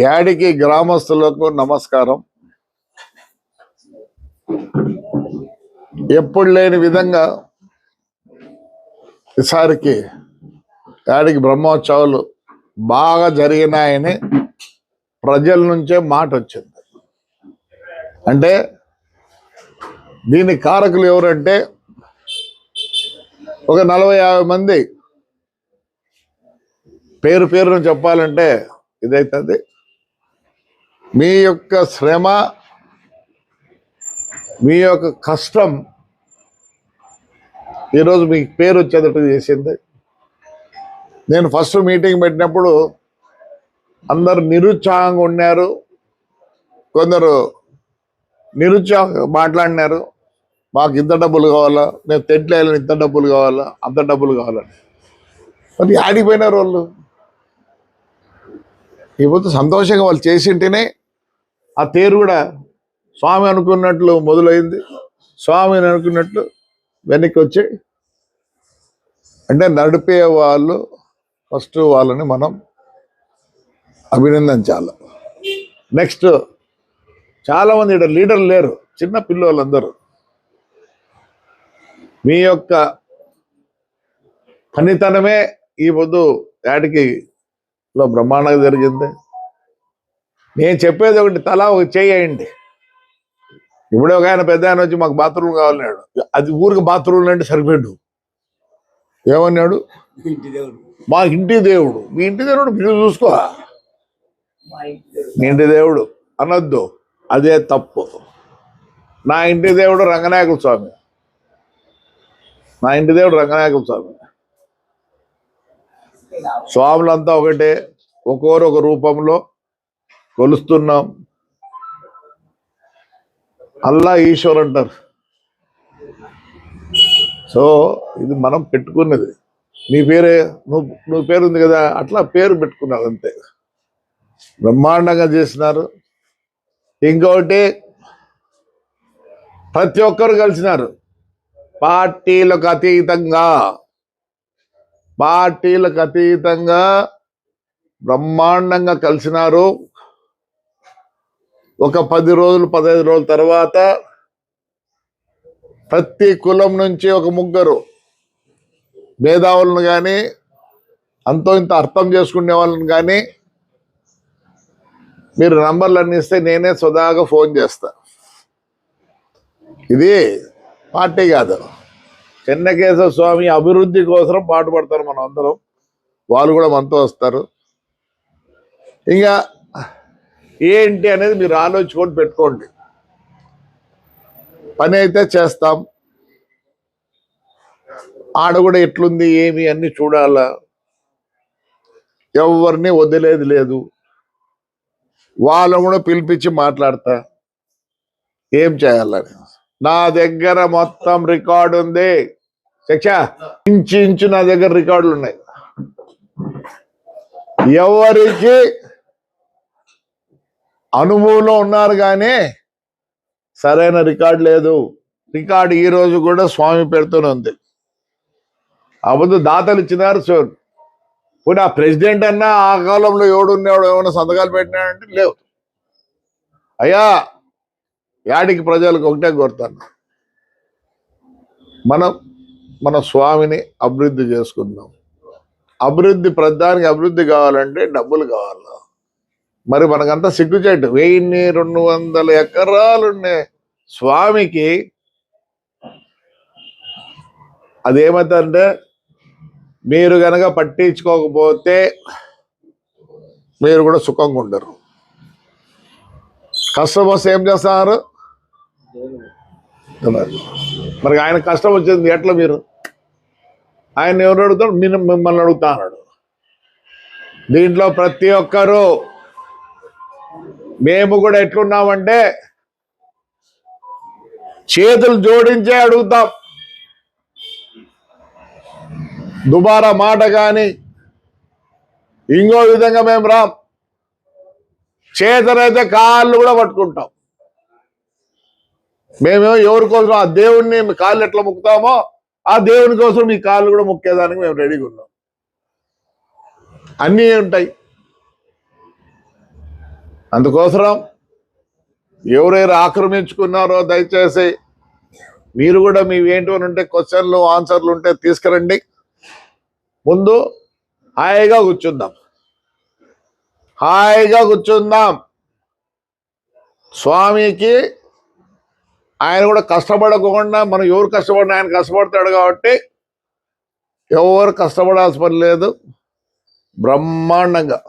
యాడికి గ్రామస్తులకు నమస్కారం. ఎప్పుడు లేని విధంగా ఈసారికి యాడికి బ్రహ్మోత్సవాలు బాగా జరిగినాయని ప్రజల నుంచే మాట వచ్చింది. అంటే దీని కారకులు ఎవరంటే ఒక 40-50 మంది పేరును చెప్పాలంటే ఇదైతుంది. మీ యొక్క శ్రమ, మీ యొక్క కష్టం ఈరోజు మీకు పేరు వచ్చేటట్టు చేసింది. నేను ఫస్ట్ మీటింగ్ పెట్టినప్పుడు అందరు నిరుత్సాహంగా ఉన్నారు, కొందరు నిరుత్సాహంగా మాట్లాడినారు. మాకు ఇంత డబ్బులు కావాలా, నేను తెట్లేయాలని ఇంత డబ్బులు కావాలా, అంత డబ్బులు కావాలని. మరి ఆడిపోయినారు వాళ్ళు. ఇప్పుడు సంతోషంగా వాళ్ళు చేసింటేనే ఆ తేరు కూడా స్వామి అనుకున్నట్లు మొదలైంది, స్వామిని అనుకున్నట్లు వెనక్కి వచ్చి. అంటే నడిపే వాళ్ళు ఫస్ట్ వాళ్ళని మనం అభినందించాలి. నెక్స్ట్ చాలామంది ఇక్కడ లీడర్లు లేరు, చిన్న పిల్లలందరూ. మీ యొక్క పనితనమే ఈ పొద్దు యాడికిలో బ్రహ్మాండంగా జరిగింది. నేను చెప్పేది ఒకటి, తలా ఒక చేయండి. ఇప్పుడే ఒక ఆయన పెద్ద ఆయన వచ్చి మాకు బాత్రూమ్ కావాలన్నాడు. అది ఊరికి బాత్రూమ్ అంటే సరిపోయాడు. ఏమన్నాడు? మా ఇంటి దేవుడు. మీ ఇంటి దేవుడు మీరు చూసుకో, మీ ఇంటి దేవుడు అనొద్దు, అదే తప్పు. నా ఇంటి దేవుడు రంగనాయకుల స్వామి, నా ఇంటి దేవుడు రంగనాయకుల స్వామి. స్వాములంతా ఒకటే, ఒక్కొరు ఒక రూపంలో కొలుస్తున్నాం. అల్లా ఈశ్వర్ అంటారు. సో ఇది మనం పెట్టుకున్నది. నీ పేరే, నువ్వు పేరు ఉంది కదా, అట్లా పేరు పెట్టుకున్నారు అంతే. బ్రహ్మాండంగా చేసినారు. ఇంకొకటి, ప్రతి ఒక్కరు కలిసినారు. పార్టీలకు అతీతంగా బ్రహ్మాండంగా కలిసినారు. ఒక 10 రోజులు 15 రోజుల తర్వాత ప్రతి కులం నుంచి ఒక 3 మేధావులను కానీ, అంతో ఇంత అర్థం చేసుకునే వాళ్ళని కానీ మీరు నంబర్లు అన్ని ఇస్తే నేనే స్వదాగా ఫోన్ చేస్తా. ఇది పార్టీ కాదు, చెన్నకేశవ స్వామి అభివృద్ధి కోసం పాటుపడతారు మనం అందరం. వాళ్ళు కూడా మనతో వస్తారు. ఇంకా ఏంటి అనేది మీరు ఆలోచించుకొని పెట్టుకోండి. పని అయితే చేస్తాం. ఆడ కూడా ఎట్లుంది ఏమి అన్ని చూడాలా. ఎవరిని వదిలేది లేదు. వాళ్ళను కూడా పిలిపించి మాట్లాడతా ఏం చేయాలని. నా దగ్గర మొత్తం రికార్డు ఉంది. ఇంచు నా దగ్గర రికార్డులు ఉన్నాయి. ఎవరికి అనుభవంలో ఉన్నారు కానీ సరైన రికార్డు లేదు. రికార్డు ఈ రోజు కూడా స్వామి పేరుతోనే ఉంది. అబద్ధ దాతలు ఇచ్చినారు. పోనీ ఆ ప్రెసిడెంట్ అన్నా ఆ కాలంలో ఎవడున్నాడు, ఏమైనా సంతకాలు పెట్టినాడంటే లేవు. అయ్యా, యాడికి ప్రజలకు ఒకటే కోరుతాను, మన స్వామిని అభివృద్ధి చేసుకుందాం. అభివృద్ధి, ప్రధానికి అభివృద్ధి కావాలంటే డబ్బులు కావాలి. మరి మనకంతా సిగ్గుచేటు. 1200 ఎకరాలున్నే స్వామికి అదేమవుతుందంటే, మీరు కనుక పట్టించుకోకపోతే మీరు కూడా సుఖంగా ఉండరు. కష్టం వస్తే ఏం చేస్తున్నారు? మరి ఆయన కష్టం వచ్చింది ఎట్లా? మీరు ఆయన ఎవరు అడుగుతాడు? మిమ్మల్ని అడుగుతా అన్నాడు. దీంట్లో ప్రతి ఒక్కరూ మేము కూడా ఎట్లున్నామంటే చేతులు జోడించే అడుగుతాం. దుబారా మాట కానీ ఇంకో విధంగా మేము రాం. చేతనైతే కాళ్ళు కూడా పట్టుకుంటాం. మేమేమో ఎవరి కోసం ఆ దేవుణ్ణి కాళ్ళు ఎట్లా మొక్కుతామో ఆ దేవుని కోసం మీ కాళ్ళు కూడా మొక్కేదానికి మేము రెడీగా ఉన్నాం. అన్నీ ఉంటాయి. అందుకోసం ఎవరైనా ఆక్రమించుకున్నారో దయచేసి మీరు కూడా మీవేంటి ఉంటే క్వశ్చన్లు ఆన్సర్లు ఉంటే తీసుకురండి. ముందు హాయిగా కూర్చుందాం. స్వామికి ఆయన కూడా కష్టపడకుండా మనం ఎవరు కష్టపడినా ఆయన కష్టపడతాడు కాబట్టి ఎవరు కష్టపడాల్సిన పని లేదు. బ్రహ్మాండంగా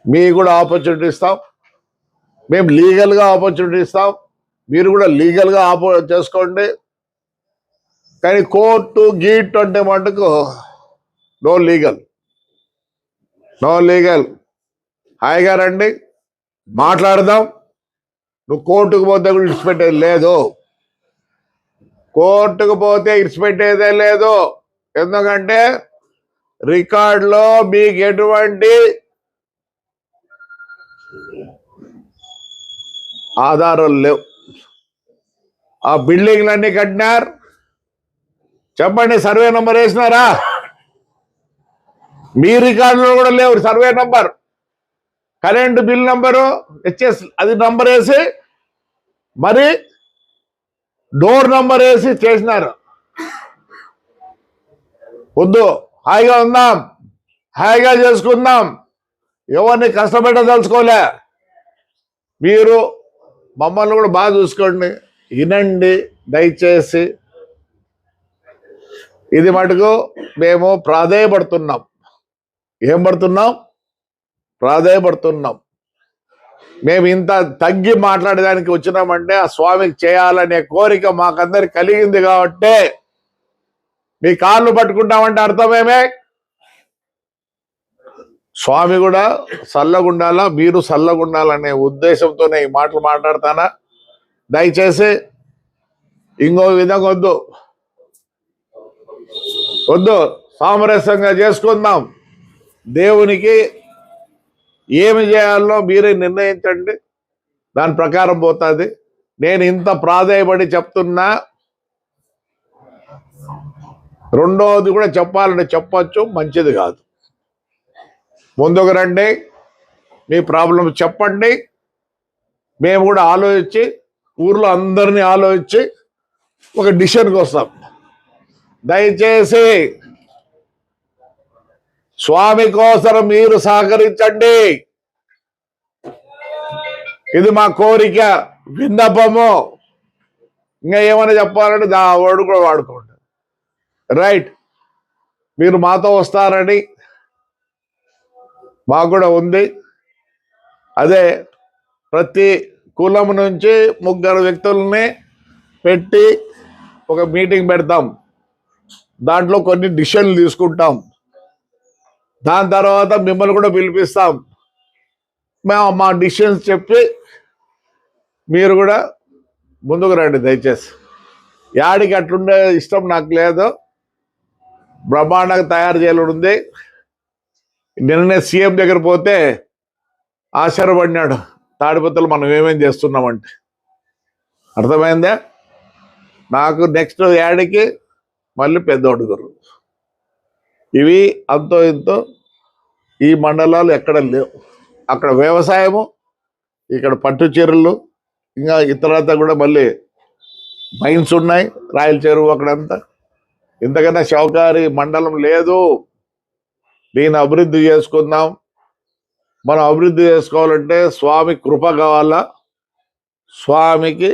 మీకు కూడా ఆపర్చునిటీ ఇస్తాం. మేము లీగల్గా ఆపర్చునిటీ ఇస్తాం. మీరు కూడా లీగల్గా చేసుకోండి. కానీ కోర్టు గీట్ అంటే మటుకు నో లీగల్. హాయిగా రండి, మాట్లాడదాం. నువ్వు కోర్టుకు పోతే కూడా ఇడిచిపెట్టేది లేదు. ఎందుకంటే రికార్డులో మీకు ఎటువంటి ఆధారాలు లేవు. ఆ బిల్డింగ్లన్నీ కట్టినారు. చెప్పండి, సర్వే నంబర్ వేసినారా? మీ రికార్డులో కూడా లేవు survey number, current bill number HS అది నంబర్ వేసి మరి డోర్ నంబర్ వేసి చేసినారు. వద్దు, హాయిగా ఉందాం, హాయిగా చేసుకుందాం. ఎవరిని కష్టపెట్టదలుచుకోలే. మీరు మమ్మల్ని కూడా బాగా చూసుకోండి, వినండి దయచేసి. ఇది మటుకు మేము ప్రాధేయపడుతున్నాం. ప్రాధేయపడుతున్నాం. మేము ఇంత తగ్గి మాట్లాడేదానికి వచ్చినామంటే ఆ స్వామికి చేయాలనే కోరిక మాకందరికి కలిగింది కాబట్టి మీ కాళ్ళు పట్టుకుంటామంటే అర్థమేమే. స్వామి కూడా చల్లగుండాలా, మీరు చల్లగుండాలనే ఉద్దేశంతోనే ఈ మాటలు మాట్లాడతానా. దయచేసి ఇంకో విధంగా వద్దు, సామరస్యంగా చేసుకుందాం. దేవునికి ఏమి చేయాలో మీరే నిర్ణయించండి, దాని ప్రకారం పోతుంది. నేను ఇంత ప్రాధాయపడి చెప్తున్నా. రెండోది కూడా చెప్పాలని చెప్పచ్చు, మంచిది కాదు. ముందుకు రండి, మీ ప్రాబ్లం చెప్పండి. మేము కూడా ఆలోచించి ఊర్లో అందరినీ ఆలోచించి ఒక డిసిషన్కి వస్తాం. దయచేసి స్వామి కోసం మీరు సహకరించండి. ఇది మా కోరిక, విన్నపము. ఇంకా ఏమైనా చెప్పాలంటే వాడు కూడా వాడుకోండి. రైట్, మీరు మాతో వస్తారని మాకు కూడా ఉంది. అదే ప్రతి కులం నుంచి 3 వ్యక్తుల్ని పెట్టి ఒక మీటింగ్ పెడతాం. దాంట్లో కొన్ని డిసిషన్లు తీసుకుంటాం. దాని తర్వాత మిమ్మల్ని కూడా పిలిపిస్తాం. మేము మా డిసిషన్స్ చెప్పి మీరు కూడా ముందుకు రండి దయచేసి. యాడికి అట్లుండే ఇష్టం నాకు లేదు. బ్రహ్మాండంగా తయారు చేయాలని ఉంది. నిన్ననే సీఎం దగ్గర పోతే ఆశ్చర్యపడినాడు, తాడిపత్రులు మనం ఏమేం చేస్తున్నామంటే. అర్థమైందా? నాకు నెక్స్ట్ యాడికి మళ్ళీ పెద్దోడుగురు. ఇవి అంతో ఇంతో ఈ మండలాలు ఎక్కడ లేవు. అక్కడ వ్యవసాయము, ఇక్కడ పట్టు చీరలు, ఇంకా ఇతరంతా కూడా మళ్ళీ మైన్స్ ఉన్నాయి. రాయల చెరువు అక్కడంతా. ఇంతకన్నా షౌకారి మండలం లేదు. దీన్ని అభివృద్ధి చేసుకుందాం. మనం అభివృద్ధి చేసుకోవాలంటే స్వామి కృప కావాలా. స్వామికి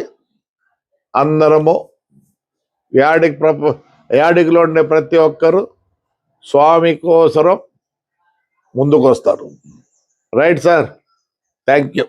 అందరము యాడికిలో ఉండే ప్రతి ఒక్కరు స్వామి కోసరం ముందుకు వస్తారు. Right sir, thank you.